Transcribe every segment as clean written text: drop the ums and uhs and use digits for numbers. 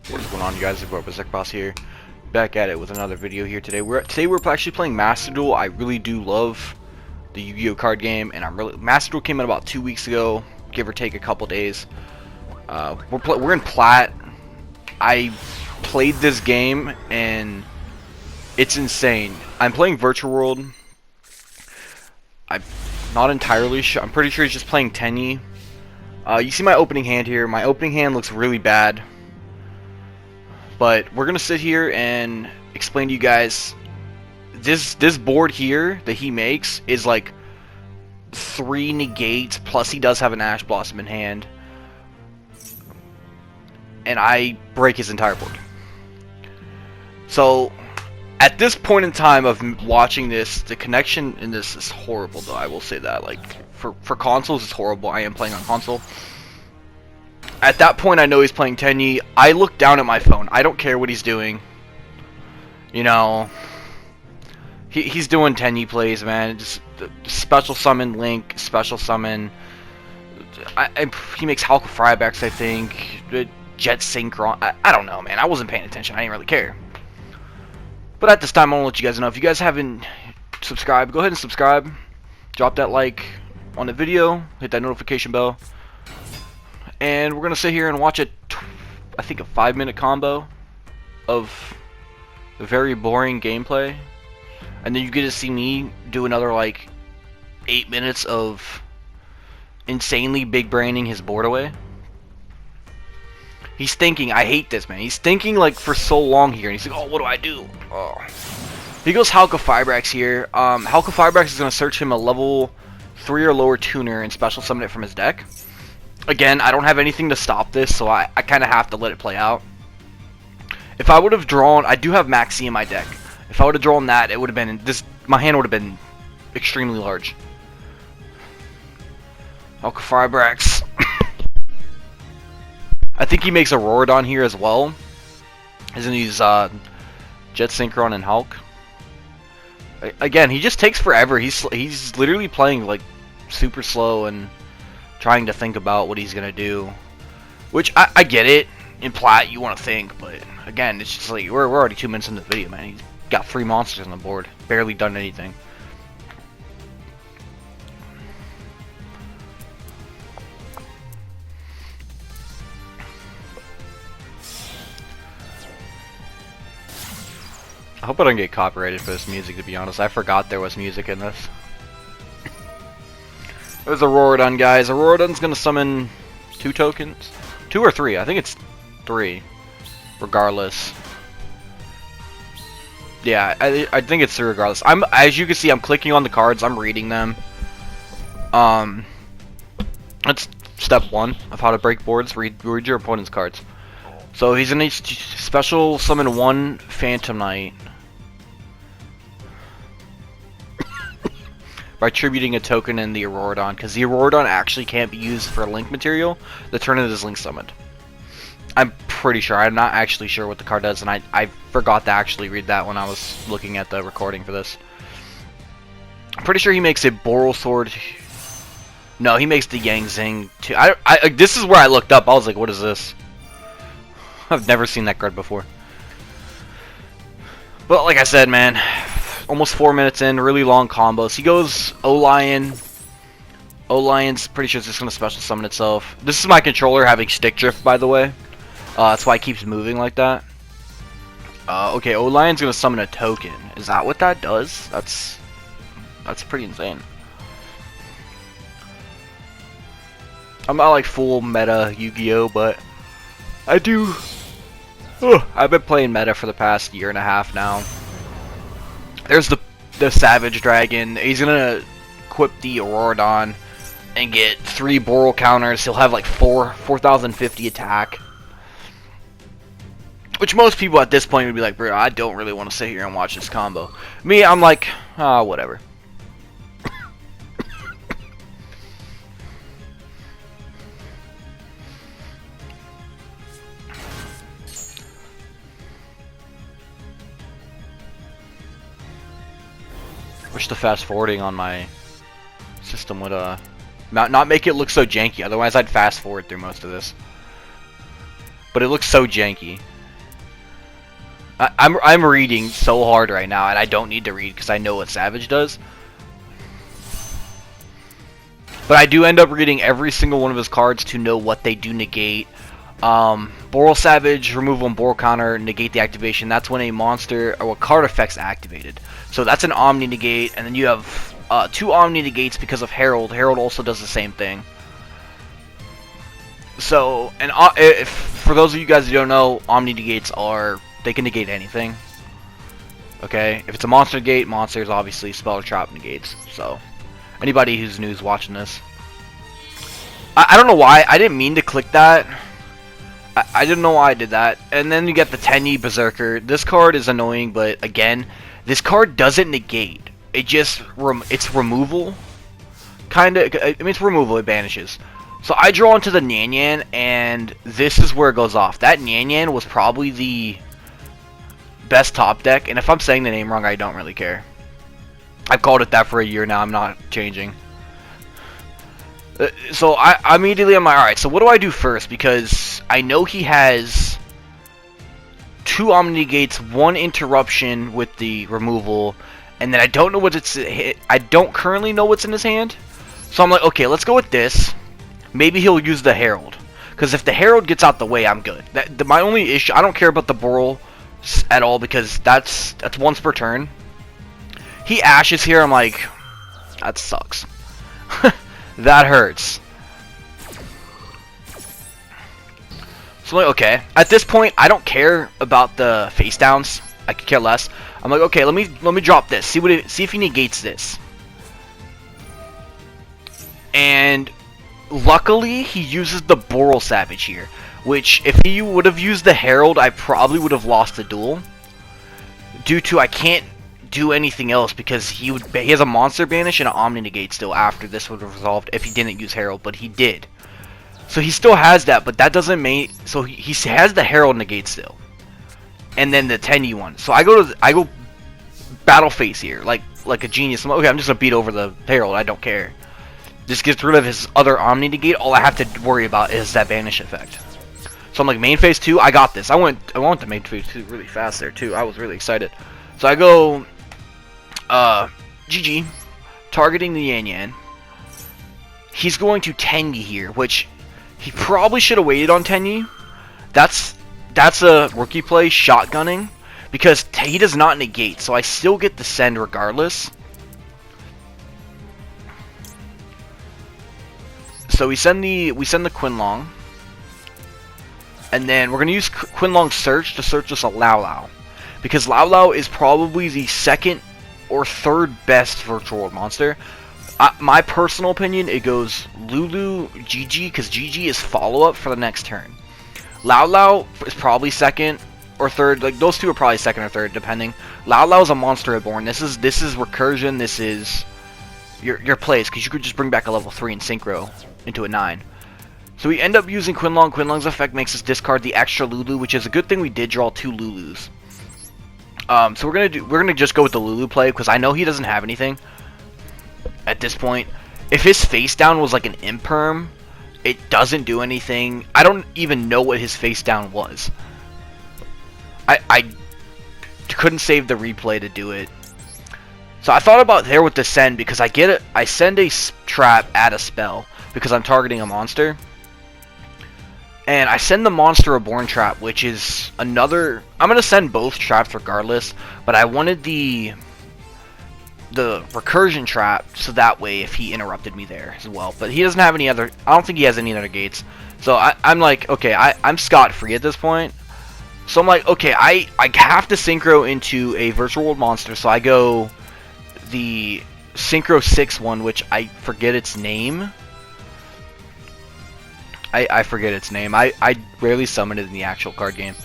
What is going on, you guys? It's Boss here, back at it with another video here today. We're actually playing Master Duel. I really do love the Yu-Gi-Oh card game, and Master Duel came out about 2 weeks ago, give or take a couple days. We're in Plat. I played this game and it's insane. I'm playing Virtual World. I'm not entirely sure. I'm pretty sure he's just playing Tenyi. You see my opening hand here. My opening hand looks really bad. But we're gonna sit here and explain to you guys this board here that he makes is like 3 negates, plus he does have an Ash Blossom in hand. And I break his entire board. So at this point in time of watching this, the connection in this is horrible, though. I will say that. Like for consoles, it's horrible. I am playing on console. At that point, I know he's playing Tenyi. I look down at my phone. I don't care what he's doing. You know, he's doing Tenyi plays, man. Just special summon Link, special summon. He makes Hulk Frybacks, I think. Jet Synchron. I don't know, man. I wasn't paying attention. I didn't really care. But at this time, I want to let you guys know, if you guys haven't subscribed, go ahead and subscribe. Drop that like on the video. Hit that notification bell. And we're going to sit here and watch I think a 5-minute combo of very boring gameplay. And then you get to see me do another like 8 minutes of insanely big braining his board away. He's thinking, I hate this, man. He's thinking like for so long here, and he's like, oh, what do I do? Oh. He goes Hulk Frybacks here. Hulk Frybacks is going to search him a level 3 or lower tuner and special summon it from his deck. Again, I don't have anything to stop this, so I kind of have to let it play out. If I would have drawn, I do have Maxi in my deck. If I would have drawn that, it would have been my hand would have been extremely large. Hulk Frybacks. I think he makes a Rorodon here as well. Isn't he Jet Synchron and Hulk? Again, he just takes forever. He's literally playing like super slow and trying to think about what he's gonna do. Which I get it. In Plat, you want to think, but again, it's just like we're already 2 minutes into the video, man. He's got 3 monsters on the board, barely done anything. I hope I don't get copyrighted for this music, to be honest. I forgot there was music in this. There's a Rorodon, guys. A Rorodon's gonna summon 2 tokens. 2 or 3. I think it's 3. Regardless. Yeah, I think it's 3 regardless. As you can see, I'm clicking on the cards. I'm reading them. That's step 1 of how to break boards. Read your opponent's cards. So he's gonna special summon 1 Phantom Knight by attributing a token in the Aurorodon, because the Aurorodon actually can't be used for Link material the turn it is Link summoned. I'm pretty sure. I'm not actually sure what the card does, and I forgot to actually read that when I was looking at the recording for this. I'm pretty sure he makes a Boral Sword. No, he makes the Yang Zing too. This is where I looked up. I was like, what is this? I've never seen that card before. But like I said, man, almost 4 minutes in, really long combos. He goes O-Lion. O-Lion's pretty sure it's just going to special summon itself. This is my controller having stick drift, by the way. That's why it keeps moving like that. Okay, O-Lion's going to summon a token. Is that what that does? That's pretty insane. I'm not like full meta Yu-Gi-Oh, but I do. I've been playing meta for the past 1.5 years now. There's the Savage Dragon. He's gonna equip the Aurorodon and get 3 Boral counters. He'll have like 4,050 attack. Which most people at this point would be like, bro, I don't really want to sit here and watch this combo. Me, I'm like, whatever. Wish the fast forwarding on my system would not make it look so janky. Otherwise, I'd fast forward through most of this. But it looks so janky. I'm reading so hard right now, and I don't need to read because I know what Savage does. But I do end up reading every single one of his cards to know what they do negate. Boral Savage, removal and Boral counter, negate the activation. That's when a monster or a card effect's activated. So that's an Omni negate, and then you have 2 Omni negates because of Herald. Herald also does the same thing. So, and if, for those of you guys who don't know, Omni negates they can negate anything. Okay, if it's a monster negate, monsters obviously spell or trap negates. So, anybody who's new is watching this. I don't know why, I didn't mean to click that. I didn't know why I did that. And then you get the Tenyi Berserker. This card is annoying, but again, this card doesn't negate. It just, it's removal. Kinda, I mean it's removal, it banishes. So I draw into the Nyan Nyan, and this is where it goes off. That Nyan Nyan was probably the best top deck, and if I'm saying the name wrong, I don't really care. I've called it that for a year now, I'm not changing. So I immediately am like, alright, so what do I do first? Because I know he has 2 Omni Gates, 1 interruption with the removal, and then I don't know what I don't currently know what's in his hand. So I'm like, okay, let's go with this. Maybe he'll use the Herald. Because if the Herald gets out the way, I'm good. My only issue, I don't care about the Boral at all, because that's once per turn. He ashes here, I'm like, that sucks. That hurts. So I'm like, okay. At this point, I don't care about the face downs. I could care less. I'm like, okay, let me drop this. See if he negates this. And luckily, he uses the Boral Savage here. Which, if he would have used the Herald, I probably would have lost the duel. Due to I can't do anything else because he has a monster banish and an Omni negate still after this would have resolved if he didn't use Herald, but he did. So he still has that, but that doesn't make so he has the Herald negate still, and then the Tenyi one. So I go battle face here like a genius. I'm like, okay, I'm just gonna beat over the Herald. I don't care. Just gets rid of his other Omni negate. All I have to worry about is that banish effect. So I'm like, main phase 2, I got this. I went to main phase 2 really fast there too. I was really excited. So I go GG, targeting the Yan Yan. He's going to Tenyi here, which he probably should have waited on Tenyi. That's a rookie play, shotgunning, because he does not negate, so I still get the send regardless. So we send the Quinlong, and then we're gonna use Quinlong Search to search us a Lao Lao, because Lao Lao is probably the 2nd or 3rd best virtual world monster. My personal opinion, it goes Lulu, GG, because GG is follow-up for the next turn. Lao Lao is probably 2nd or 3rd, like those two are probably 2nd or 3rd, depending. Lao Lao is a monster reborn. This is recursion. This is your plays, because you could just bring back a level 3 and synchro into a 9. So we end up using Quinlong. Quinlong's effect makes us discard the extra Lulu, which is a good thing. We did draw 2 Lulus. So we're gonna just go with the Lulu play because I know he doesn't have anything at this point. If his face down was like an imperm, it doesn't do anything. I don't even know what his face down was. I couldn't save the replay to do it. So I thought about there with the send because I send a trap at a spell because I'm targeting a monster. And I send the Monster Reborn trap, which is another... I'm going to send both traps regardless, but I wanted the recursion trap, so that way if he interrupted me there as well. But he doesn't have any other... I don't think he has any other gates. So I'm like, okay, I'm scot-free at this point. So I'm like, okay, I have to synchro into a virtual world monster, so I go the Synchro 6 one, which I forget its name. I forget its name. I rarely summon it in the actual card game.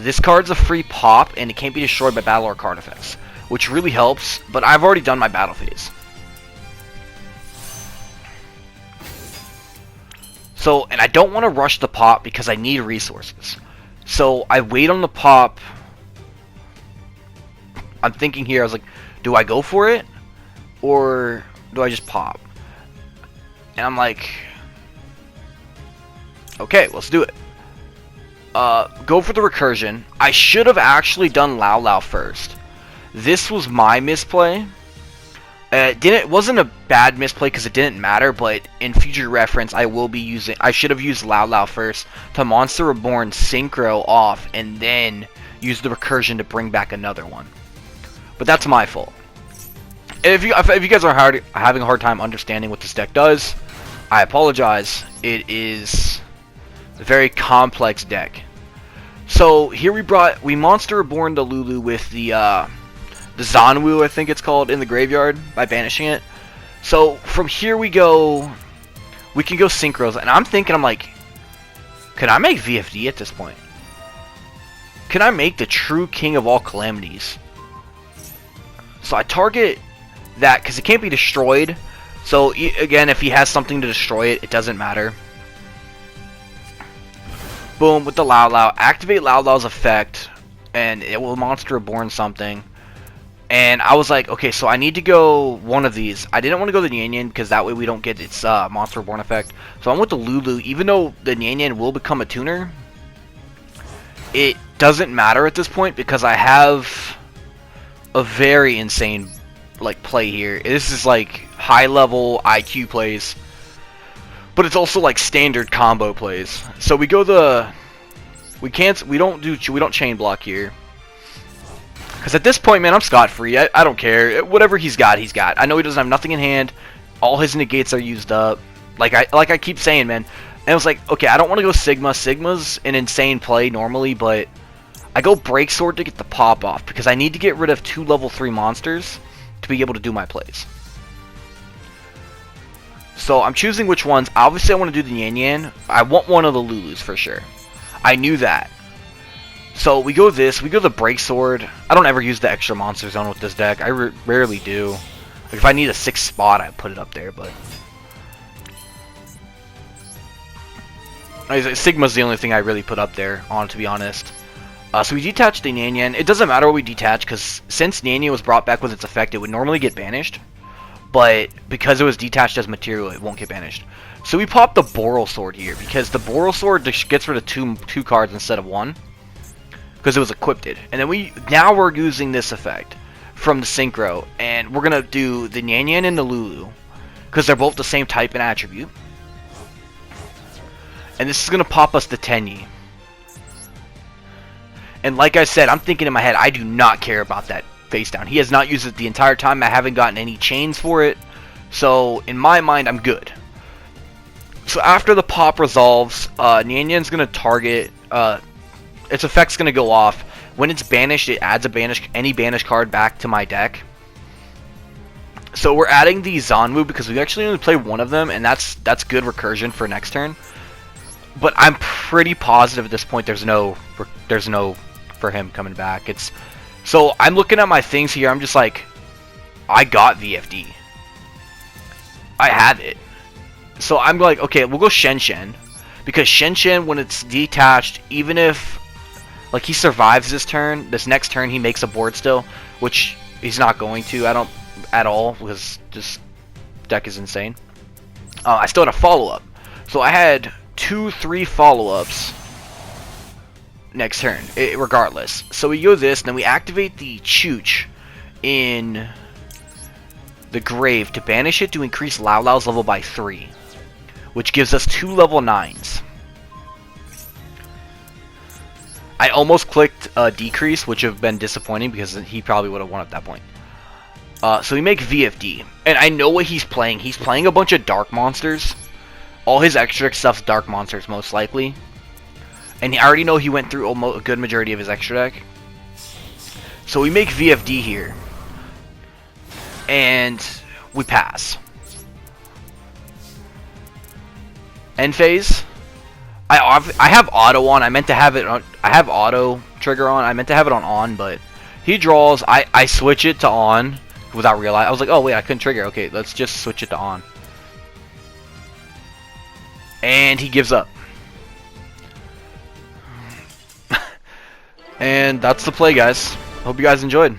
This card's a free pop, and it can't be destroyed by battle or card effects, which really helps, but I've already done my battle phase. So, and I don't want to rush the pop because I need resources. So, I wait on the pop. I'm thinking here, I was like, do I go for it? Or do I just pop? And I'm like... okay, let's do it. Go for the recursion. I should have actually done Lao Lao first. This was my misplay. It wasn't a bad misplay because it didn't matter, but in future reference, I should have used Lao Lao first to Monster Reborn Synchro off, and then use the recursion to bring back another one. But that's my fault. If you guys are having a hard time understanding what this deck does, I apologize. It is a very complex deck. So here we Monster Reborn the Lulu with the Zanwu, I think it's called, in the graveyard by banishing it. So from here we can go synchros, and I'm like, can I make VFD at this point? Can I make the true king of all calamities? So I target that because it can't be destroyed. So again, if he has something to destroy it, it doesn't matter. Boom, with the Lao Lao, activate Lao Lao's effect, and it will Monster Reborn something. And I was like, okay, so I need to go one of these. I didn't want to go the Nyan because that way we don't get its Monster Reborn effect. So I went with the Lulu. Even though the Nyan will become a tuner, it doesn't matter at this point because I have a very insane play here. This is like high level IQ plays, but it's also like standard combo plays. So we go we don't chain block here. Because at this point, man, I'm scot-free. I don't care. Whatever he's got, he's got. I know he doesn't have nothing in hand. All his negates are used up. Like I keep saying, man. And I was like, okay, I don't want to go Sigma. Sigma's an insane play normally, but I go Break Sword to get the pop off. Because I need to get rid of 2 level 3 monsters to be able to do my plays. So I'm choosing which ones. Obviously, I want to do the Yan Yan. I want one of the Lulus for sure. I knew that. So we go the Break Sword. I don't ever use the extra Monster Zone with this deck. I rarely do. Like if I need a 6th spot, I put it up there, but Sigma's the only thing I really put up there on, to be honest. So we detach the Nyan Yan. It doesn't matter what we detach, because since Nyan Yan was brought back with its effect, it would normally get banished. But because it was detached as material, it won't get banished. So we pop the Boral Sword here, because the Boral Sword gets rid of two cards instead of 1. Because it was equipped. And then now we're using this effect from the Synchro. And we're going to do the Nyan Yan and the Lulu. Because they're both the same type and attribute. And this is going to pop us the Tenyi. And like I said, I'm thinking in my head, I do not care about that face down. He has not used it the entire time. I haven't gotten any chains for it. So in my mind, I'm good. So after the pop resolves, Nyan Yan's going to target... its effect's going to go off. When it's banished, it adds any banished card back to my deck. So we're adding the Zanwu because we actually only play one of them, and that's good recursion for next turn. But I'm pretty positive at this point there's no for him coming back. So I'm looking at my things here. I'm just like, I got VFD. I have it. So I'm like, okay, we'll go Shen Shen, because Shen Shen, when it's detached, even if like he survives this next turn, he makes a board still, which he's not going to. I don't at all, because this deck is insane. I still had a follow-up, so I had 2-3 follow-ups next turn, regardless. So we go this, and then we activate the Chooch in the grave to banish it to increase Lao Lao's level by 3, which gives us 2 level 9s. I almost clicked decrease, which would have been disappointing because he probably would have won at that point. So we make VFD, and I know what he's playing. He's playing a bunch of dark monsters. All his extra stuff's dark monsters, most likely. And I already know he went through almost a good majority of his extra deck. So we make VFD here. And we pass. End phase. I have auto on. I meant to have it on. I have auto trigger on. I meant to have it on, but he draws. I switch it to on without realizing. I was like, oh wait, I couldn't trigger. Okay, let's just switch it to on. And he gives up. And that's the play, guys. Hope you guys enjoyed.